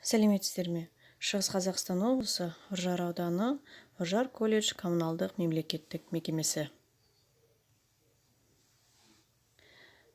Сәлеметсіздер ме? Шығыс Қазақстан облысы Үржар ауданы Үржар колледж коммуналдық мемлекеттік мекемесі.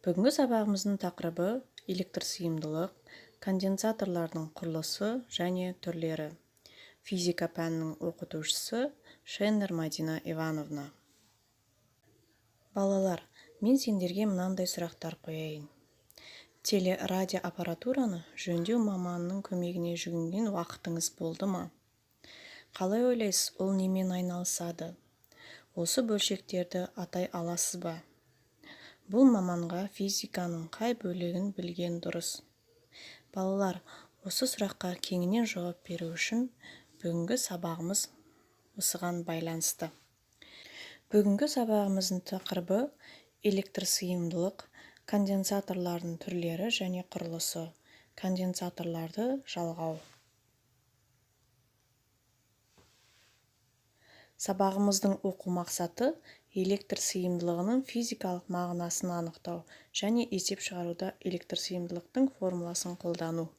Бүгінгі сабағымыздың тақырыбы электр сыйымдылық, конденсаторлардың құрылысы және түрлері. Физика пәнінің оқытушысы Шеннер Мадина Ивановна. Балалар, мен сендерге мынандай сұрақтар қояйын. Телерадио аппаратураны жөндеу маманының көмегіне жүгінген уақытыңыз болды ма? Қалай ойлайсыз, ол немен айналысады? Осы бөлшектерді атай аласыз ба? Бұл маманға физиканың қай бөлігін білген дұрыс? Балалар, осы сұраққа кеңінен жауап беру үшін бүгінгі сабағымыз осыған байланысты. Бүгінгі сабағымыздың тақырыбы электр сыйымдылық, конденсаторлардың түрлері және құрылысы, конденсаторларды жалғау. Сабағымыздың оқу мақсаты электр сыйымдылығының физикалық мағынасын анықтау және есеп шығаруда электр сыйымдылықтың формуласын қолдану.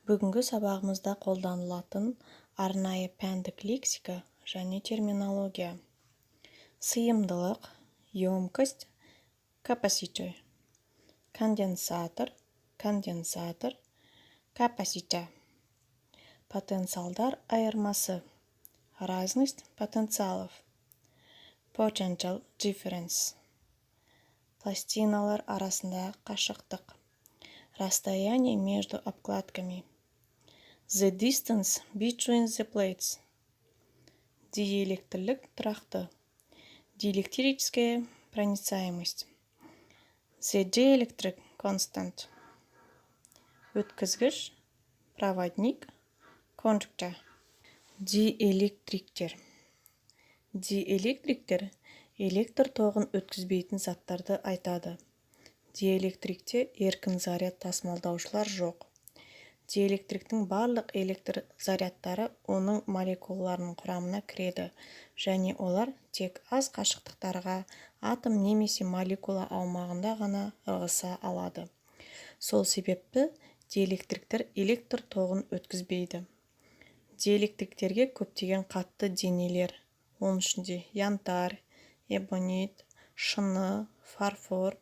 Бүгінгі сабағымызда қолданылатын арнайы пәндік лексика және терминология. Сыйымдылық, емкость, капаситет. Конденсатор, капаситет. Потенциалдар айырмасы. Разность потенциалов. Potential difference. Пластиналар арасындағы қашықтық. Расстояние между обкладками. The distance between the plates. Диэлектрлік тұрақты. Диэлектрическая проницаемость. The dielectric constant. Өткізгіш, проводник, кондуктор. Диэлектриктер. Диэлектриктер электр тоғын өткізбейтін заттарды айтады. Диэлектрикте еркін заряд тасымалдаушылар жоқ. Диэлектриктің барлық электр зарядтары оның молекулаларының құрамына кіреді, және олар тек аз қашықтықтарға атом немесе молекула аумағында ғана ығыса алады. Сол себепті диэлектриктер электр тоғын өткізбейді. Диэлектриктерге көптеген қатты денелер, оның ішінде янтарь, эбонит, шыны, фарфор,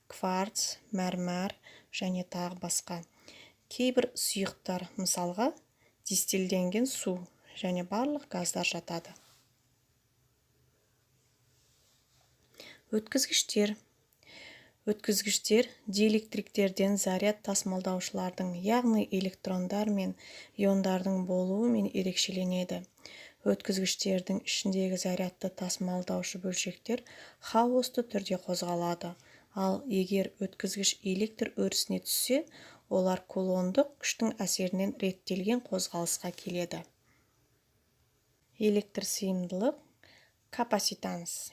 кварц, мәрмәр және тағы басқа. Кейбір сұйықтар, мысалға, дистилленген су және барлық газдар жатады. Өткізгіштер. Өткізгіштер диэлектриктерден заряд тасымалдаушылардың, яғни электрондар мен иондардың болуымен ерекшеленеді. Өткізгіштердің ішіндегі зарядты тасымалдаушы бөлшектер хаосты түрде қозғалады. Ал егер өткізгіш электр өрісіне түссе, олар кулондық күштің әсерінен реттелген қозғалысқа келеді. Электр сыйымдылық, капаситанс.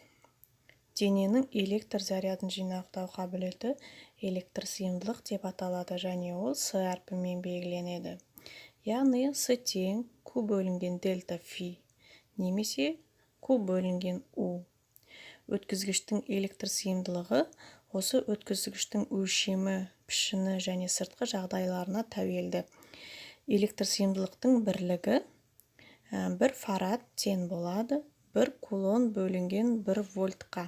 Дененің электр зарядын жинақтау қабілеті электр сыйымдылық деп аталады, және ол С әрпімен белгіленеді. Яғни С тең Q бөлінген дельта фи, немесе Q бөлінген U. Өткізгіштің электр сыйымдылығы осы өткізгіштің өлшемі, пішіні және сыртқы жағдайларына тәуелді. Электр сыйымдылықтың бірлігі 1 фарад тең болады 1 кулон бөлінген 1 вольтқа.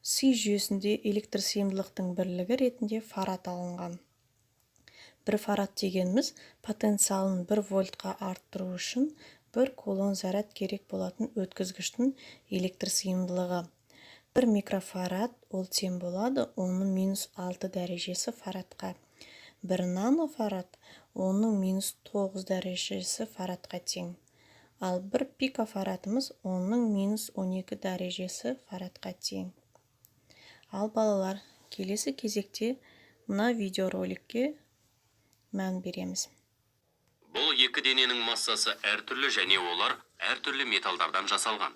Си жүйесінде электр сыйымдылықтың бірлігі ретінде фарад алынған. 1 фарад дегеніміз потенциалын 1 вольтқа арттыру үшін 1 кулон заряд керек болатын өткізгіштің электр сыйымдылығы. 1 микрофарад ол тең болады оның -6 дәрежесі фарадқа. 1 нанофарад оның -9 дәрежесі фарадқа тең. Ал 1 пикофарадымыз оның -12 дәрежесі фарадқа тең. Ал балалар, келесі кезекте мына видеороликке мән береміз. Бұл екі дененің массасы әртүрлі және олар әртүрлі металдардан жасалған.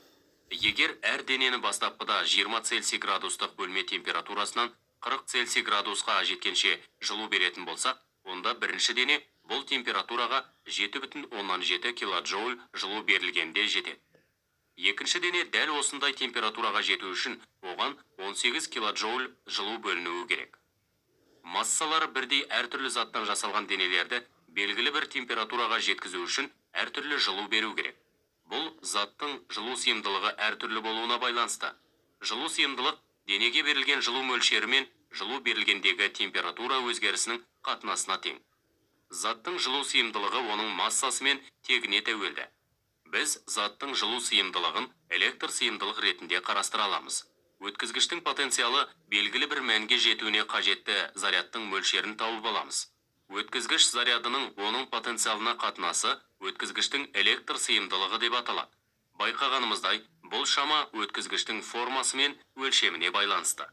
Егер әр денені бастапқыда 20 Цельсий градустық бөлме температурасынан 40 Цельсий градусқа жеткенше жылу беретін болсақ, онда бірінші дене бұл температураға 7,7 килоджоуль жылу берілгенде жетеді. Екінші дене дәл осындай температураға жету үшін оған 18 килоджоуль жылу бөлінуі керек. Массалары бірдей әртүрлі заттан жасалған денелерді белгілі бір температураға жеткізу үшін әртүрлі жылу беру керек. Бұл заттың жылу сыйымдылығы әртүрлі болуына байланысты. Жылу сыйымдылық денеге берілген жылу мөлшері мен жылу берілгендегі температура өзгерісінің қатынасына тең. Заттың жылу сыйымдылығы оның массасы мен тегіне тәуелді. Біз заттың жылу сыйымдылығын электр сыйымдылық ретінде қарастыра аламыз. Өткізгіштің потенциалы белгілі бір мәнге жетуіне қажетті зарядтың мөлшерін тауып аламыз. Өткізгіш зарядының оның потенциалына қатынасы өткізгіштің электр сыйымдылығы деп аталады. Байқағанымыздай, бұл шама өткізгіштің формасы мен өлшеміне байланысты.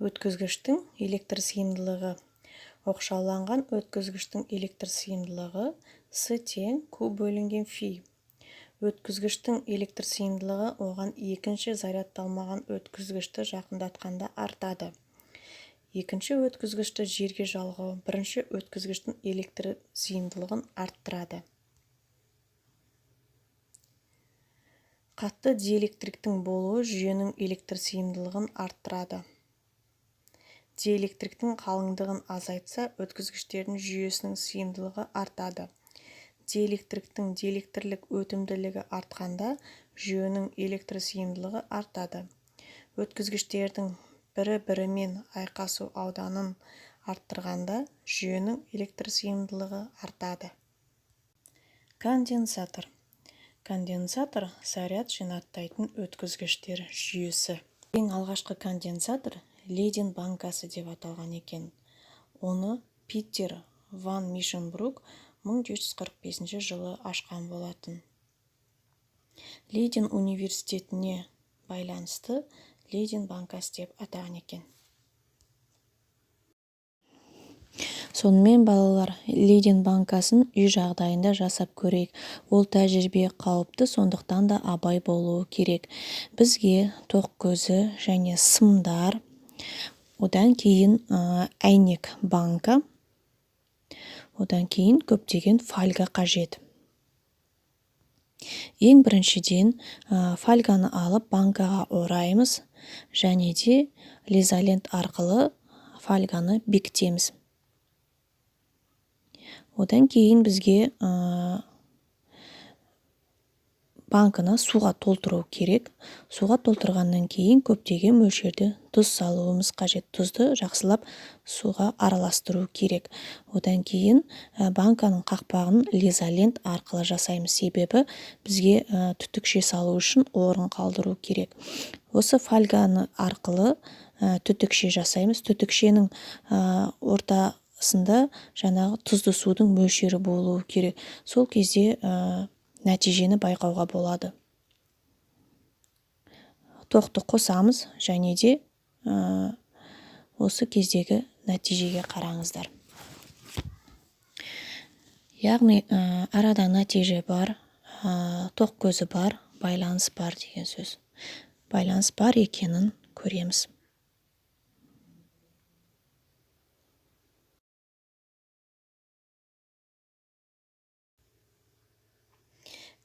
Өткізгіштің электр сыйымдылығы. Оқшауланған өткізгіштің электр сыйымдылығы С тең Q бөлінген фи. Өткізгіштің электр сыйымдылығы оған екінші зарядталмаған өткізгішті жақындатқанда артады. Екінші өткізгішті жерге жалғау бірінші өткізгіштің электр сыйымдылығын арттырады. Қатты диэлектриктің болуы жүйенің электр сыйымдылығын арттырады. Диэлектриктің қалыңдығын азайтса, өткізгіштердің жүйесінің сыйымдылығы артады. Диэлектриктің диэлектрлік өтімділігі артқанда, жүйенің электр сыйымдылығы артады. Өткізгіштердің бірі-бірімен айқасу ауданын арттырғанда, жүйенің электр сыйымдылығы артады. Конденсатор. Конденсатор заряд жинақтайтын өткізгіштер жүйесі. Ең алғашқы конденсатор Лейден банкасы деп аталған екен. Оны Питер ван Мишенбрук 1745 жылы ашқан болатын. Лейден университетіне байланысты Лейден банкасы деп атаған екен. Сонымен балалар, Лейден банкасын үй жағдайында жасап көрейік. Ол тәжірибе қауіпті, сондықтан да абай болуы керек. Бізге тоқ көзі және сымдар, одан кейін әйнек банка, одан кейін көптеген фольга қажет. Ең біріншіден фольганы алып банкаға ораймыз, және де изолент арқылы фольганы бекітеміз. Одан кейін бізге банканы суға толтыру керек. Суға толтырғаннан кейін көптеген мөлшерде тұз салуымыз қажет. Тұзды жақсылап суға араластыру керек. Одан кейін банканың қақпағын изолент арқылы жасаймыз, себебі бізге түтікше салу үшін орын қалдыру керек. Осы фольганы арқылы түтікше жасаймыз. Түтікшенің ортасында жаңағы тұзды судың мөлшері болуы керек. Сол кезде нәтижені байқауға болады. Тоқты қосамыз, және де осы кездегі нәтижеге қараңыздар. Яғни арада нәтиже бар, тоқ көзі бар, байланыс бар деген сөз. Байланыс бар екенін көреміз.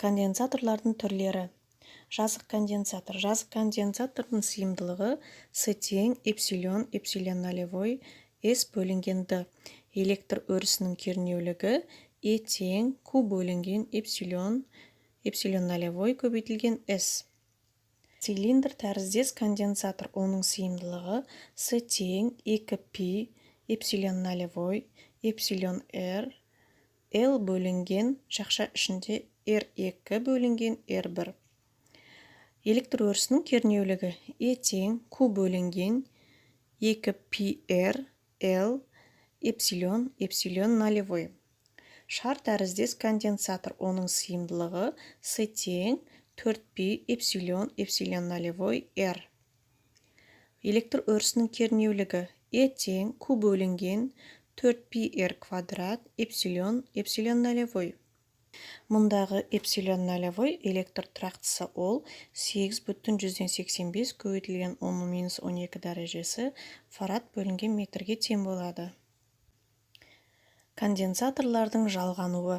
Конденсаторлардың түрлері. Жазық конденсатор. Жазық конденсатордың сыйымдылығы С тең эпсилон, эпсилон нолевой, С бөлінген Д. Электр өрісінің кернеулігі Е тең Q бөлінген эпсилон, эпсилон нолевой көбейтілген С. Цилиндр тәріздес конденсатор. Оның сыйымдылығы С тең 2π, эпсилон нолевой, эпсилон R, L бөлінген жақша ішінде R2 бөлінген R1. Электр өрісінің кернеулігі Е тең Q бөлінген 2πr L эпсилон, эпсилон нолевой. Шар тәріздес конденсатор. Оның сыйымдылығы С тең 4π, эпсилон, эпсилон нолевой R. Электр өрісінің кернеулігі Е тең Q бөлінген 4πr квадрат, эпсилон, эпсилон нолевой. Мұндағы эпсилон нолевой электр тұрақтысы ол 8,85 көбейтілген 10-12 дәрежесі фарад бөлінген метрге тең болады. Конденсаторлардың жалғануы.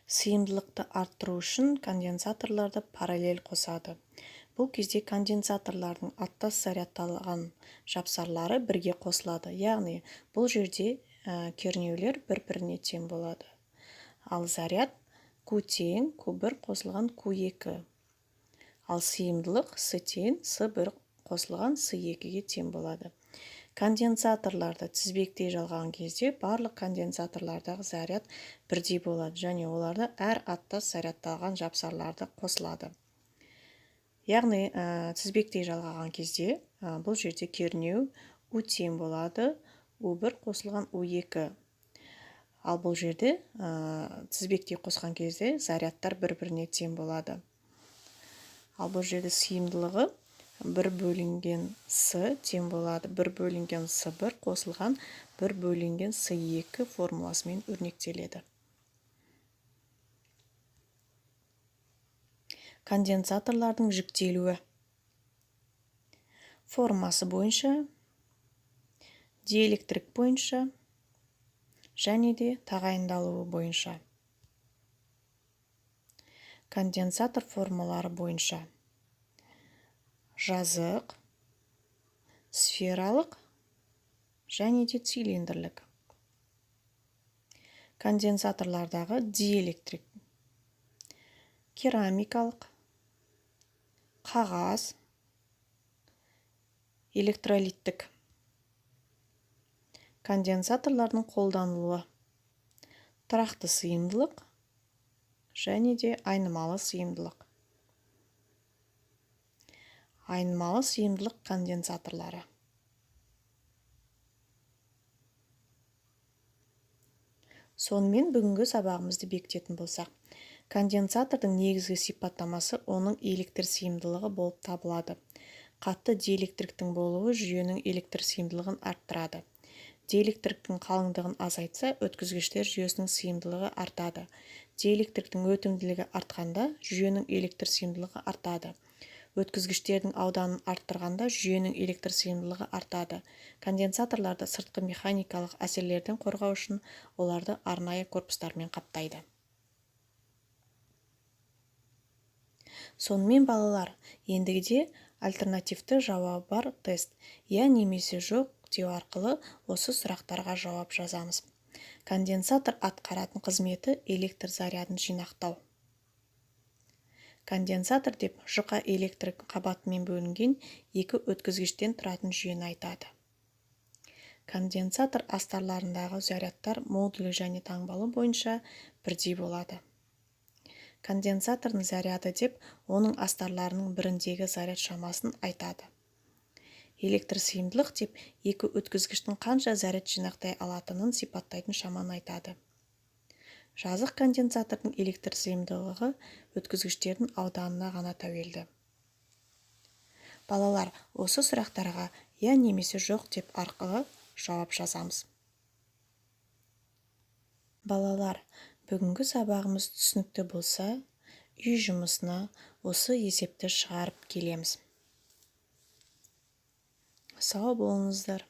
сыйымдылықты арттыру үшін конденсаторларды параллель қосады. Бұл кезде конденсаторлардың аттас зарядталған жапсарлары бірге қосылады. Яғни бұл жерде кернеулер бір-біріне тең болады. Ал заряд Q тең Q1 қосылған Q2. Ал сыйымдылық С тең С1 қосылған С2-ге тең болады. Конденсаторларды тізбектей жалған кезде барлық конденсаторлардағы заряд бірдей болады, және оларда әр аттас зарядталған жапсарларды қосылады. Яғни тізбектей жалғаған кезде бұл жерде кернеу U тең болады, U1 қосылған U2. Ал бұл жерде тізбектей қосқан кезде зарядтар бір-біріне тең болады. Ал бұл жерде сыйымдылығы 1 бөлінген С тең болады 1 бөлінген С1 қосылған 1 бөлінген С2 формуласымен өрнектеледі. Конденсаторлардың жіктелуі. Формасы бойынша, диэлектрик бойынша және де тағайындалуы бойынша. Конденсатор формалары бойынша: жазық, сфералық және де цилиндрлік. Конденсаторлардағы диэлектрик: керамикалық, қағаз, электролиттік. Конденсаторлардың қолданылуы: тұрақты сыйымдылық және де айнымалы сыйымдылық. Айнымалы сыйымдылық конденсаторлары. Сонымен бүгінгі сабағымызды бекітетін болсақ, конденсатордың негізгі сипаттамасы оның электр сыйымдылығы болып табылады. Қатты диэлектриктің болуы жүйенің электр сыйымдылығын арттырады. Диэлектриктің қалыңдығын азайтса, өткізгіштер жүйесінің сыйымдылығы артады. Диэлектриктің өтімділігі артқанда, жүйенің электр сыйымдылығы артады. Өткізгіштердің ауданын арттырғанда, жүйенің электр сыйымдылығы артады. Конденсаторларды сыртқы механикалық әсерлерден қорғау үшін оларды арнайы корпустармен қаптайды. Сонымен балалар, ендігіде альтернативті жауабы бар тест «я» немесе «жоқ» деу арқылы осы сұрақтарға жауап жазамыз. Конденсатор атқаратын қызметі электр зарядын жинақтау. Конденсатор деп жұқа электр қабатымен бөлінген екі өткізгіштен тұратын жүйені айтады. Конденсатор астарларындағы зарядтар модулі және таңбалы бойынша бірдей болады. Конденсатордың заряды деп оның астарларының біріндегі заряд шамасын айтады. Электр сыйымдылық деп екі өткізгіштің қанша заряд жинақтай алатынын сипаттайтын шаманы айтады. Жазық конденсатордың электр сыйымдылығы өткізгіштердің ауданына ғана тәуелді. Балалар, осы сұрақтарға «я» немесе «жоқ» деп арқылы жауап жазамыз. Балалар, бүгінгі сабағымыз түсінікті болса, үй жұмысына осы есепті шығарып келеміз. Сау болыңыздар.